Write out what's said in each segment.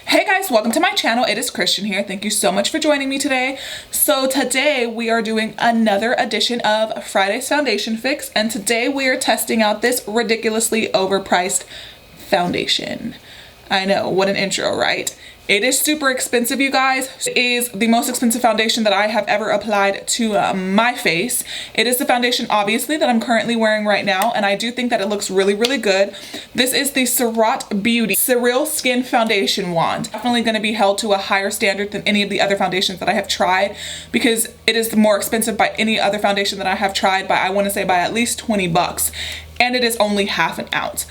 Hey guys, welcome to my channel. It is Christian here. Thank you so much for joining me today. So today we are doing another edition of Friday's Foundation Fix, and today we are testing out this ridiculously overpriced foundation. I know, what an intro, right? It is super expensive, you guys. It is the most expensive foundation that I have ever applied to my face. It is the foundation, obviously, that I'm currently wearing right now, and I do think that it looks really, really good. This is the Surratt Beauty Surreal Skin Foundation Wand. Definitely going to be held to a higher standard than any of the other foundations that I have tried, because it is more expensive by any other foundation that I have tried by, I want to say, by at least 20 bucks. And it is only half an ounce.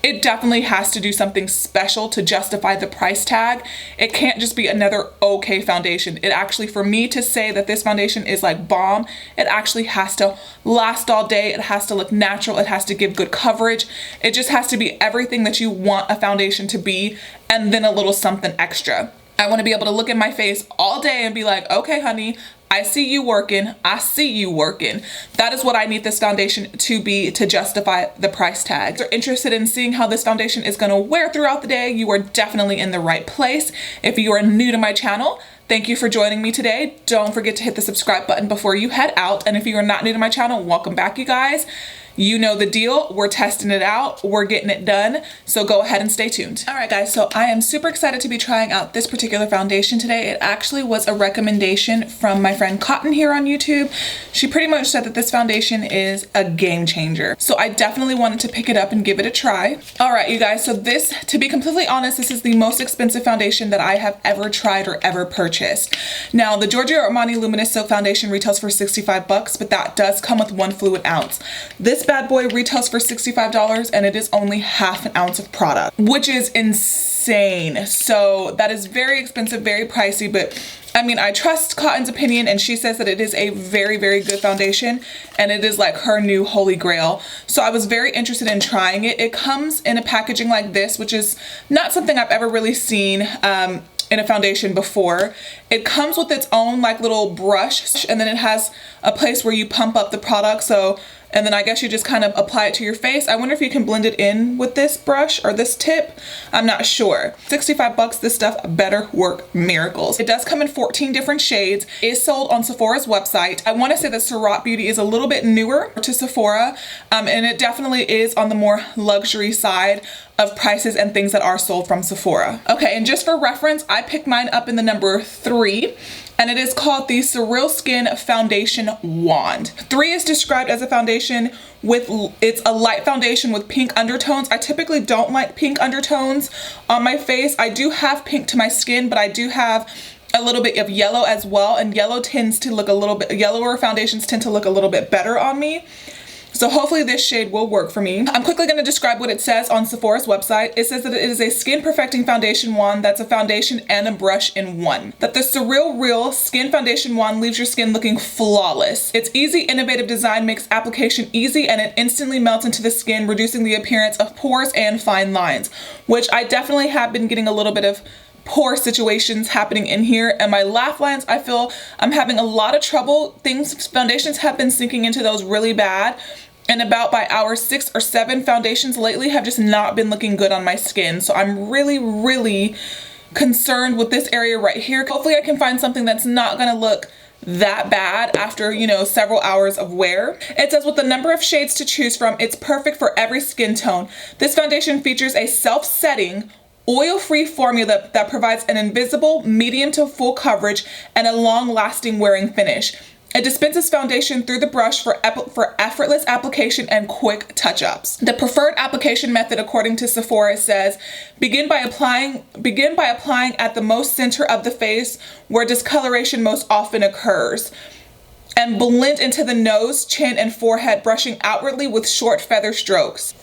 It definitely has to do something special to justify the price tag. It can't just be another okay foundation. It actually, for me to say that this foundation is like bomb, it actually has to last all day. It has to look natural. It has to give good coverage. It just has to be everything that you want a foundation to be, and then a little something extra. I want to be able to look at my face all day and be like, okay, honey, I see you working. I see you working. That is what I need this foundation to be to justify the price tag. If you're interested in seeing how this foundation is going to wear throughout the day, you are definitely in the right place. If you are new to my channel, thank you for joining me today. Don't forget to hit the subscribe button before you head out. And if you are not new to my channel, welcome back, you guys. You know the deal. We're testing it out. We're getting it done. So go ahead and stay tuned. All right, guys. So I am super excited to be trying out this particular foundation today. It actually was a recommendation from my friend Cotton here on YouTube. She pretty much said that this foundation is a game changer. So I definitely wanted to pick it up and give it a try. All right, you guys. So this, to be completely honest, this is the most expensive foundation that I have ever tried or ever purchased. Now, the Giorgio Armani Luminous Silk Foundation retails for 65 bucks, but that does come with 1 fluid ounce. This bad boy retails for $65, and it is only half an ounce of product, which is insane. So that is very expensive, very pricey, but I mean, I trust Cotton's opinion, and she says that it is a very, very good foundation, and it is like her new holy grail. So I was very interested in trying it. It comes in a packaging like this, which is not something I've ever really seen in a foundation before. It comes with its own like little brush, and then it has a place where you pump up the product. And then I guess you just kind of apply it to your face. I wonder if you can blend it in with this brush or this tip. I'm not sure. 65 bucks, this stuff better work miracles. It does come in 14 different shades. It is sold on Sephora's website. I want to say that Surratt Beauty is a little bit newer to Sephora, and it definitely is on the more luxury side of prices and things that are sold from Sephora. Okay, and just for reference, I picked mine up in the number 3. And it is called the Surreal Skin Foundation Wand. 3 is described as a foundation it's a light foundation with pink undertones. I typically don't like pink undertones on my face. I do have pink to my skin, but I do have a little bit of yellow as well. And yellow tends to look a little bit, yellower foundations tend to look a little bit better on me. So hopefully this shade will work for me. I'm quickly going to describe what it says on Sephora's website. It says that it is a skin perfecting foundation wand that's a foundation and a brush in one. That the Surreal Real Skin Foundation Wand leaves your skin looking flawless. Its easy, innovative design makes application easy, and it instantly melts into the skin, reducing the appearance of pores and fine lines, which I definitely have been getting a little bit of pore situations happening in here, and my laugh lines, I feel I'm having a lot of trouble. Foundations have been sinking into those really bad, and about by hour 6 or 7, foundations lately have just not been looking good on my skin. So I'm really, really concerned with this area right here. Hopefully I can find something that's not gonna look that bad after, you know, several hours of wear. It says with the number of shades to choose from, it's perfect for every skin tone. This foundation features a self-setting oil-free formula that provides an invisible, medium to full coverage and a long-lasting wearing finish. It dispenses foundation through the brush for effortless application and quick touch-ups. The preferred application method, according to Sephora, says begin by applying at the most center of the face where discoloration most often occurs, and blend into the nose, chin, and forehead, brushing outwardly with short feather strokes.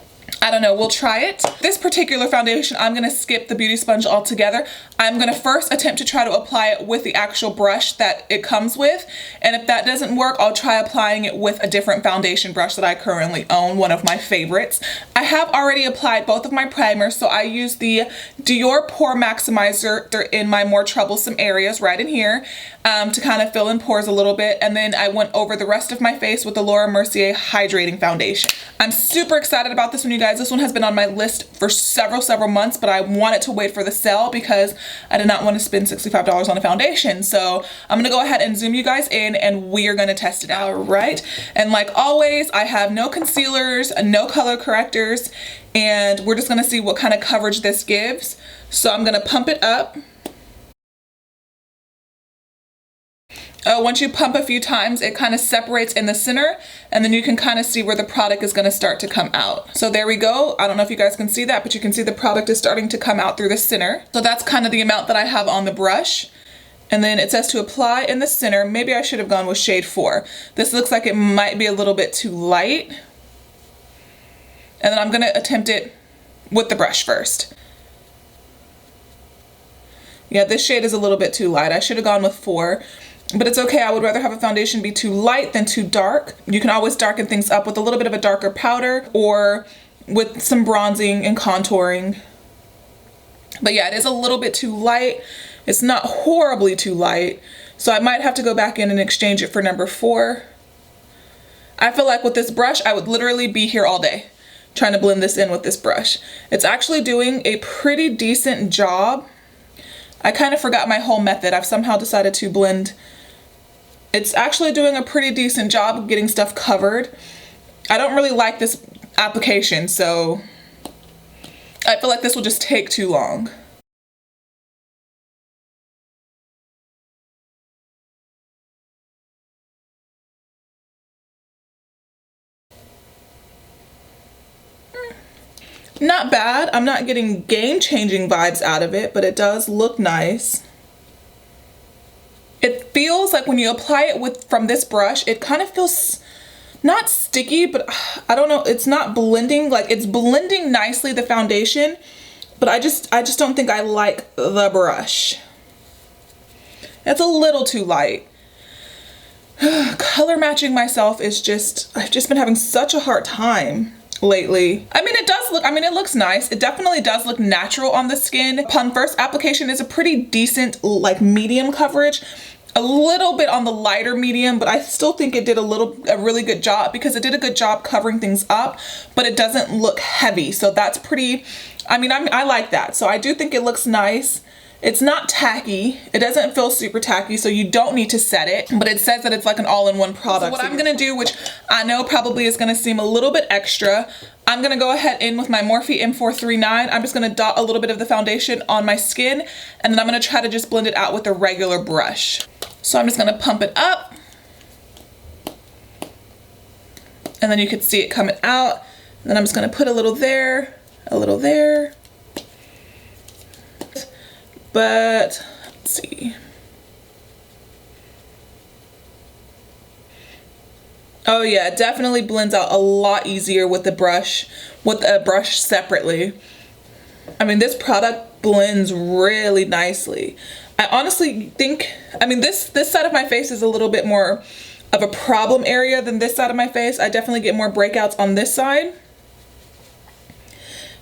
I don't know, we'll try it. This particular foundation, I'm gonna skip the beauty sponge altogether. I'm gonna first attempt to try to apply it with the actual brush that it comes with. And if that doesn't work, I'll try applying it with a different foundation brush that I currently own, one of my favorites. I have already applied both of my primers, so I use the Dior Pore Maximizer in my more troublesome areas right in here to kind of fill in pores a little bit. And then I went over the rest of my face with the Laura Mercier Hydrating Foundation. I'm super excited about this one, you guys. guys, this one has been on my list for several months, but I wanted to wait for the sale because I did not want to spend $65 on a foundation. So I'm gonna go ahead and zoom you guys in and we are gonna test it out, right? And like always, I have no concealers, no color correctors, and we're just gonna see what kind of coverage this gives. So I'm gonna pump it up. Once you pump a few times, it kind of separates in the center, and then you can kind of see where the product is going to start to come out. So there we go. I don't know if you guys can see that, but you can see the product is starting to come out through the center. So that's kind of the amount that I have on the brush. And then it says to apply in the center. Maybe I should have gone with shade 4. This looks like it might be a little bit too light. And then I'm going to attempt it with the brush first. Yeah, this shade is a little bit too light. I should have gone with 4. But it's okay, I would rather have a foundation be too light than too dark. You can always darken things up with a little bit of a darker powder or with some bronzing and contouring. But yeah, it is a little bit too light. It's not horribly too light. So I might have to go back in and exchange it for number 4. I feel like with this brush, I would literally be here all day trying to blend this in with this brush. It's actually doing a pretty decent job. I kind of forgot my whole method. I've somehow decided to blend. It's actually doing a pretty decent job of getting stuff covered. I don't really like this application, so I feel like this will just take too long. Not bad. I'm not getting game-changing vibes out of it, but it does look nice. It feels like when you apply it from this brush, it kind of feels not sticky, but I don't know, it's not blending. Like, it's blending nicely, the foundation, but I just don't think I like the brush. It's a little too light. Color matching myself is I've just been having such a hard time lately. I mean, it looks nice. It definitely does look natural on the skin. Upon first application is a pretty decent, like, medium coverage. A little bit on the lighter medium, but I still think it did a really good job because it did a good job covering things up, but it doesn't look heavy. So that's pretty, I like that. So I do think it looks nice. It's not tacky. It doesn't feel super tacky, so you don't need to set it, but it says that it's like an all-in-one product. So what I'm gonna do, which I know probably is gonna seem a little bit extra, I'm gonna go ahead in with my Morphe M439. I'm just gonna dot a little bit of the foundation on my skin, and then I'm gonna try to just blend it out with a regular brush. So I'm just gonna pump it up, and then you can see it coming out. And then I'm just gonna put a little there, a little there. But let's see. Oh yeah, it definitely blends out a lot easier with a brush separately. I mean, this product blends really nicely. I honestly think, this side of my face is a little bit more of a problem area than this side of my face. I definitely get more breakouts on this side.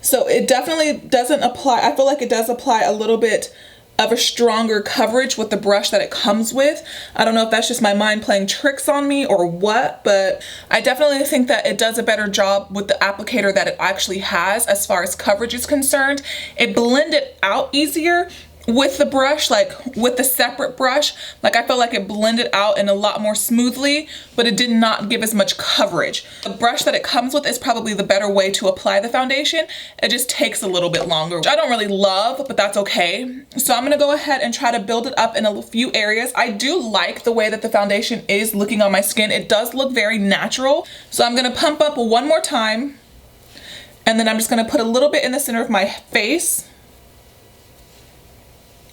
So it definitely doesn't apply. I feel like it does apply a little bit of a stronger coverage with the brush that it comes with. I don't know if that's just my mind playing tricks on me or what, but I definitely think that it does a better job with the applicator that it actually has as far as coverage is concerned. It blended out easier with the brush, like with the separate brush. Like, I felt like it blended out in a lot more smoothly, but it did not give as much coverage. The brush that it comes with is probably the better way to apply the foundation. It just takes a little bit longer, which I don't really love, but that's okay. So I'm gonna go ahead and try to build it up in a few areas. I do like the way that the foundation is looking on my skin. It does look very natural. So I'm gonna pump up one more time, and then I'm just gonna put a little bit in the center of my face,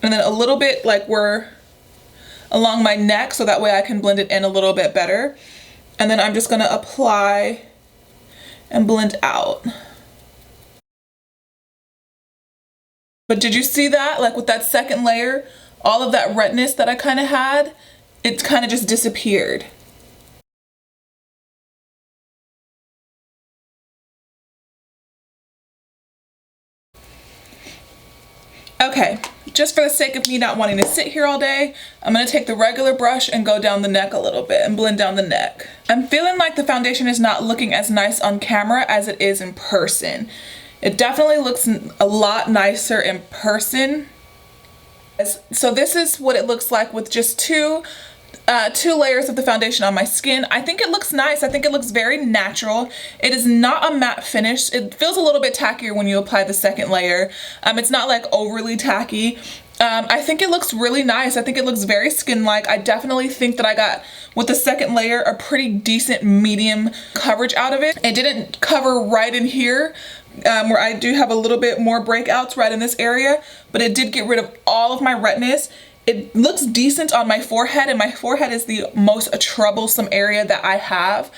and then a little bit like along my neck, so that way I can blend it in a little bit better. And then I'm just gonna apply and blend out. But did you see that? Like, with that second layer, all of that redness that I kind of had, it kind of just disappeared. Okay, just for the sake of me not wanting to sit here all day, I'm gonna take the regular brush and go down the neck a little bit and blend down the neck. I'm feeling like the foundation is not looking as nice on camera as it is in person. It definitely looks a lot nicer in person. So this is what it looks like with just two layers of the foundation on my skin. I think it looks nice. I think it looks very natural. It is not a matte finish. It feels a little bit tackier when you apply the second layer. It's not like overly tacky. I think it looks really nice. I think it looks very skin-like. I definitely think that I got, with the second layer, a pretty decent medium coverage out of it. It didn't cover right in here, where I do have a little bit more breakouts right in this area, but it did get rid of all of my redness. It looks decent on my forehead, and my forehead is the most troublesome area that I have.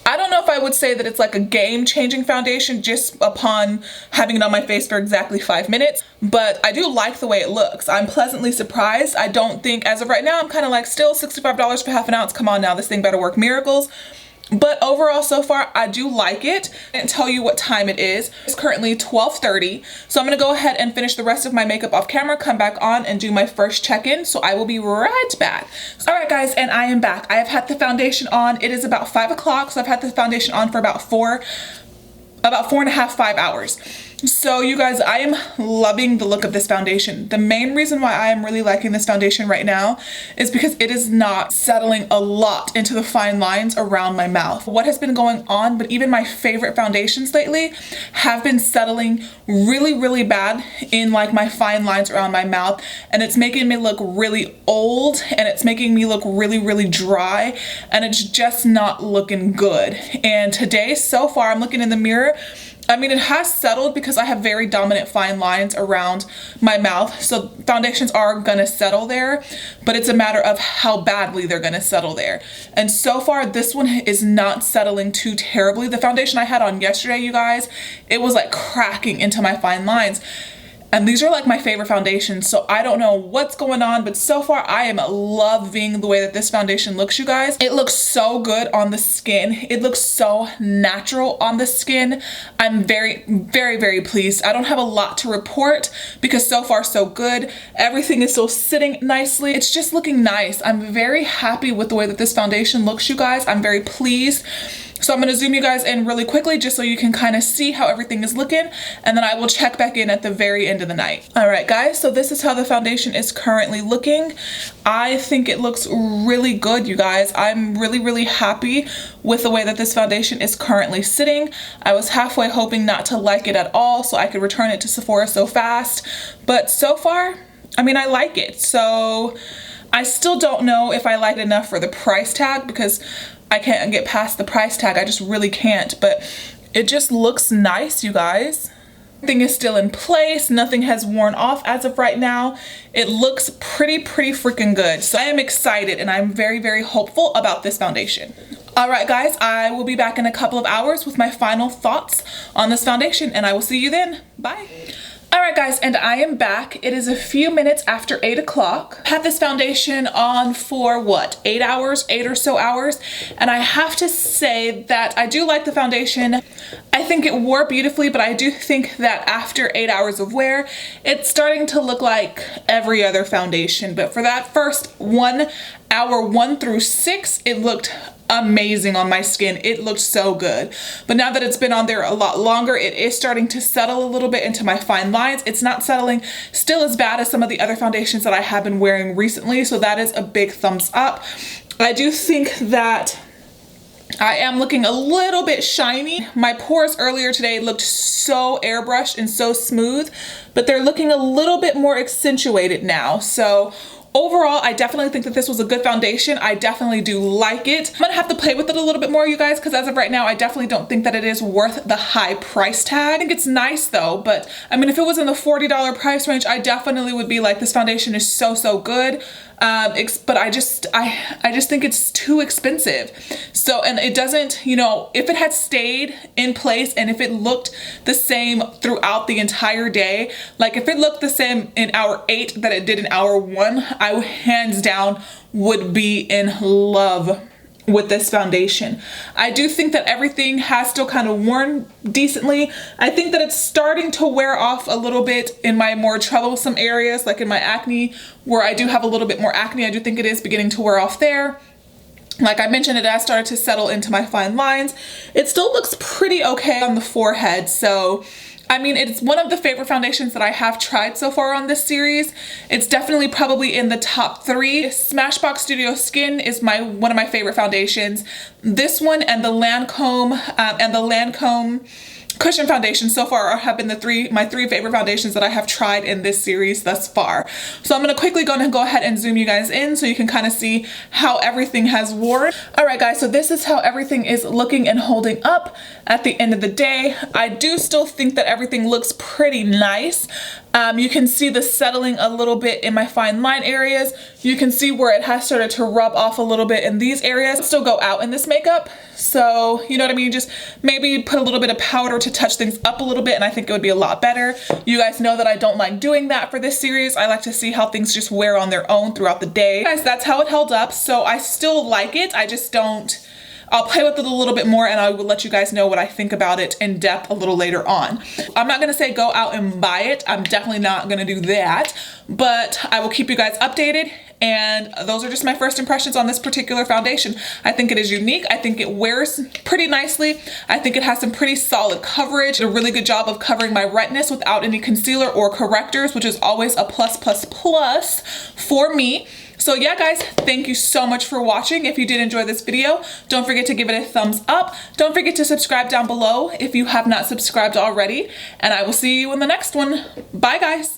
I don't know if I would say that it's like a game-changing foundation just upon having it on my face for exactly 5 minutes, but I do like the way it looks. I'm pleasantly surprised. I don't think, as of right now, I'm kind of like, still $65 for half an ounce. Come on now, this thing better work miracles. But overall, so far, I do like it. I didn't tell you what time it is. It's currently 12:30. So I'm gonna go ahead and finish the rest of my makeup off camera, come back on and do my first check-in. So I will be right back. All right, guys, and I am back. I have had the foundation on. It is about 5 o'clock, so I've had the foundation on for about 4.5, 5 hours. So you guys, I am loving the look of this foundation. The main reason why I am really liking this foundation right now is because it is not settling a lot into the fine lines around my mouth. What has been going on, but even my favorite foundations lately have been settling really, really bad in like my fine lines around my mouth, and it's making me look really old, and it's making me look really, really dry, and it's just not looking good. And today, so far, I'm looking in the mirror. I mean, it has settled because I have very dominant fine lines around my mouth. So foundations are gonna settle there, but it's a matter of how badly they're gonna settle there. And so far, this one is not settling too terribly. The foundation I had on yesterday, you guys, it was like cracking into my fine lines. And these are like my favorite foundations, so I don't know what's going on, but so far I am loving the way that this foundation looks, you guys. It looks so good on the skin. It looks so natural on the skin. I'm very, very, very pleased. I don't have a lot to report because so far so good. Everything is still sitting nicely. It's just looking nice. I'm very happy with the way that this foundation looks, you guys. I'm very pleased. So I'm gonna zoom you guys in really quickly just so you can kind of see how everything is looking, and then I will check back in at the very end of the night. All right, guys, so this is how the foundation is currently looking. I think it looks really good, you guys. I'm really, really happy with the way that this foundation is currently sitting. I was halfway hoping not to like it at all so I could return it to Sephora so fast, but so far, I mean, I like it. So I still don't know if I like it enough for the price tag because I can't get past the price tag. I just really can't, but it just looks nice, you guys. Everything is still in place. Nothing has worn off as of right now. It looks pretty freaking good. So I am excited and I'm very, very hopeful about this foundation. All right, guys, I will be back in a couple of hours with my final thoughts on this foundation, and I will see you then. Bye. All right, guys, and I am back. It is a few minutes after 8 o'clock. Had this foundation on for what, 8 hours, 8 or so hours. And I have to say that I do like the foundation. I think it wore beautifully, but I do think that after 8 hours of wear, it's starting to look like every other foundation. But for that first 1 hour, 1 through 6, it looked amazing on my skin. It looked so good. But now that it's been on there a lot longer, it is starting to settle a little bit into my fine lines. It's not settling still as bad as some of the other foundations that I have been wearing recently, so that is a big thumbs up. I do think that I am looking a little bit shiny. My pores earlier today looked so airbrushed and so smooth, but they're looking a little bit more accentuated now. So overall, I definitely think that this was a good foundation. I definitely do like it. I'm gonna have to play with it a little bit more, you guys, because as of right now, I definitely don't think that it is worth the high price tag. I think it's nice though, but I mean, if it was in the $40 price range, I definitely would be like, this foundation is so good. But I just think it's too expensive. So, and it doesn't, you know, if it had stayed in place and if it looked the same throughout the entire day, like if it looked the same in hour 8 that it did in hour 1, I hands down would be in love with this foundation. I do think that everything has still kind of worn decently. I think that it's starting to wear off a little bit in my more troublesome areas, like in my acne, where I do have a little bit more acne. I do think it is beginning to wear off there. Like I mentioned, it has started to settle into my fine lines. It still looks pretty okay on the forehead. So I mean, it's one of the favorite foundations that I have tried so far on this series. It's definitely probably in the top 3. Smashbox Studio Skin is one of my favorite foundations. This one and the Lancome Cushion foundation so far have been my three favorite foundations that I have tried in this series thus far. So I'm going to quickly go ahead and zoom you guys in so you can kind of see how everything has worn. All right, guys, so this is how everything is looking and holding up at the end of the day. I do still think that everything looks pretty nice. You can see the settling a little bit in my fine line areas. You can see where it has started to rub off a little bit in these areas. Still go out in this makeup. So, you know what I mean? Just maybe put a little bit of powder to touch things up a little bit, and I think it would be a lot better. You guys know that I don't like doing that for this series. I like to see how things just wear on their own throughout the day. Guys, that's how it held up. So I still like it. I just don't... I'll play with it a little bit more and I will let you guys know what I think about it in depth a little later on. I'm not gonna say go out and buy it. I'm definitely not gonna do that, but I will keep you guys updated. And those are just my first impressions on this particular foundation. I think it is unique. I think it wears pretty nicely. I think it has some pretty solid coverage, a really good job of covering my redness without any concealer or correctors, which is always a plus for me. So yeah, guys, thank you so much for watching. If you did enjoy this video, don't forget to give it a thumbs up. Don't forget to subscribe down below if you have not subscribed already. And I will see you in the next one. Bye, guys.